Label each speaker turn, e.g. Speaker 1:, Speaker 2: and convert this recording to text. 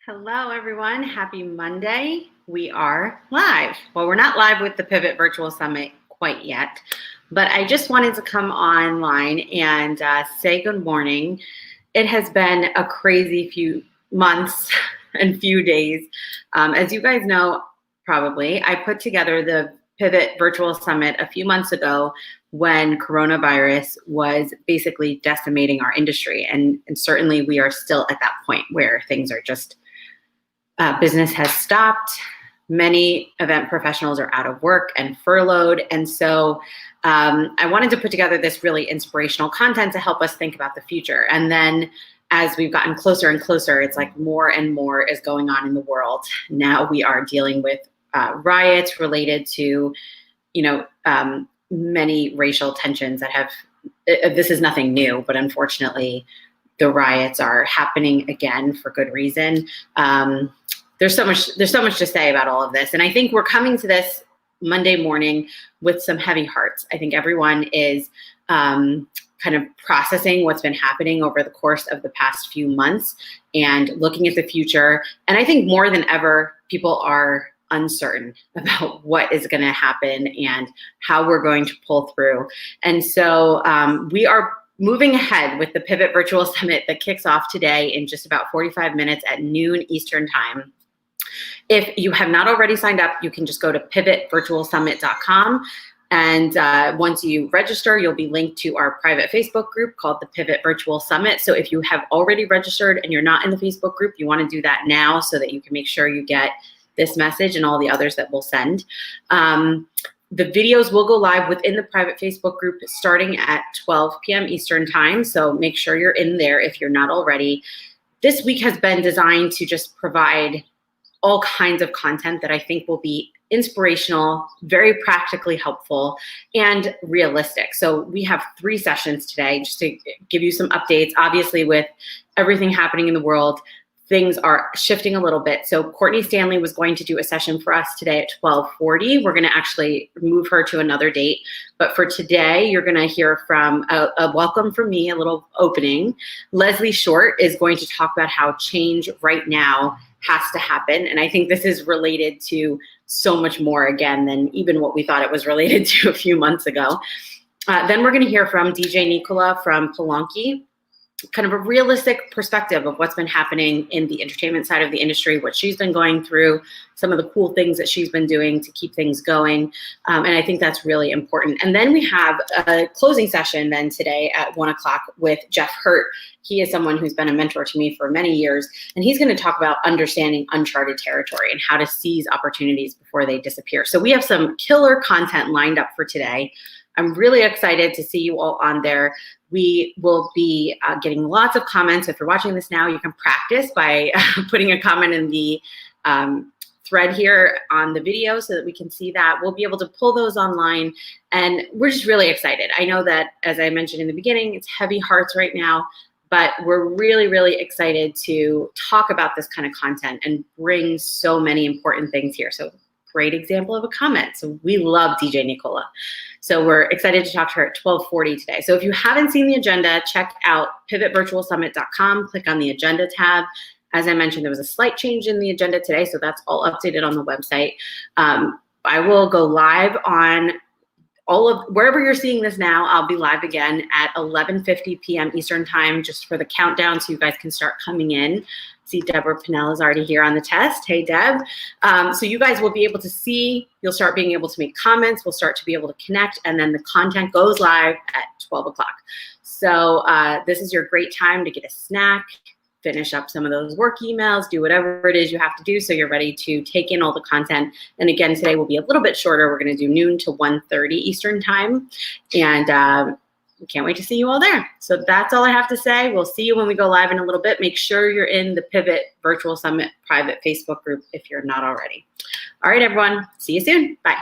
Speaker 1: Hello, everyone. Happy Monday. We are live. Well, we're not live with the Pivot Virtual Summit quite yet, but I just wanted to come online and say good morning. It has been a crazy few months and few days. As you guys know, probably, I put together the Pivot Virtual Summit a few months ago when coronavirus was basically decimating our industry. And certainly we are still at that point where things are just business has stopped. Many event professionals are out of work and furloughed. And so I wanted to put together this really inspirational content to help us think about the future. And then as we've gotten closer and closer, it's like more and more is going on in the world. Now we are dealing with riots related to, many racial tensions that have, this is nothing new, but unfortunately, the riots are happening again for good reason. There's so much to say about all of this. And I think we're coming to this Monday morning with some heavy hearts. I think everyone is kind of processing what's been happening over the course of the past few months and looking at the future. And I think more than ever, people are uncertain about what is going to happen and how we're going to pull through. And so we are moving ahead with the Pivot Virtual Summit that kicks off today in just about 45 minutes at noon Eastern Time. If you have not already signed up, you can just go to pivotvirtualsummit.com. And once you register, you'll be linked to our private Facebook group called the Pivot Virtual Summit. So if you have already registered and you're not in the Facebook group, you want to do that now so that you can make sure you get this message and all the others that we'll send. The videos will go live within the private Facebook group starting at 12 p.m. Eastern Time. So make sure you're in there if you're not already. This week has been designed to just provide all kinds of content that I think will be inspirational, very practically helpful, and realistic. So we have 3 sessions today just to give you some updates. Obviously, with everything happening in the world, things are shifting a little bit. So Courtney Stanley was going to do a session for us today at 12:40. We're going to actually move her to another date. But for today, you're going to hear from a welcome from me, a little opening. Leslie Short is going to talk about how change right now has to happen. And I think this is related to so much more, again, than even what we thought it was related to a few months ago. Then we're going to hear from DJ Nicola from Palanque, kind of a realistic perspective of what's been happening in the entertainment side of the industry, what she's been going through, some of the cool things that she's been doing to keep things going. And I think that's really important. And then we have a closing session then today at 1 o'clock with Jeff Hurt. He is someone who's been a mentor to me for many years, and he's going to talk about understanding uncharted territory and how to seize opportunities before they disappear. So we have some killer content lined up for today. I'm really excited to see you all on there. We will be getting lots of comments. If you're watching this now, you can practice by putting a comment in the thread here on the video so that we can see that. We'll be able to pull those online, and we're just really excited. I know that, as I mentioned in the beginning, it's heavy hearts right now, but we're really, really excited to talk about this kind of content and bring so many important things here. So great example of a comment. So we love DJ Nicola. So we're excited to talk to her at 12:40 today. So if you haven't seen the agenda, check out pivotvirtualsummit.com, click on the agenda tab. As I mentioned, there was a slight change in the agenda today, so that's all updated on the website. I will go live on wherever you're seeing this now. I'll be live again at 11:50 p.m. Eastern Time just for the countdown so you guys can start coming in. See, Deborah Pinnell is already here on the test. Hey, Deb. So you guys will be able to see, you'll start being able to make comments, we'll start to be able to connect, and then the content goes live at 12 o'clock. So this is your great time to get a snack, finish up some of those work emails, do whatever it is you have to do so you're ready to take in all the content. And again, today will be a little bit shorter. We're going to do noon to 1:30 Eastern Time. And we can't wait to see you all there. So that's all I have to say. We'll see you when we go live in a little bit. Make sure you're in the Pivot Virtual Summit private Facebook group if you're not already. All right, everyone. See you soon. Bye.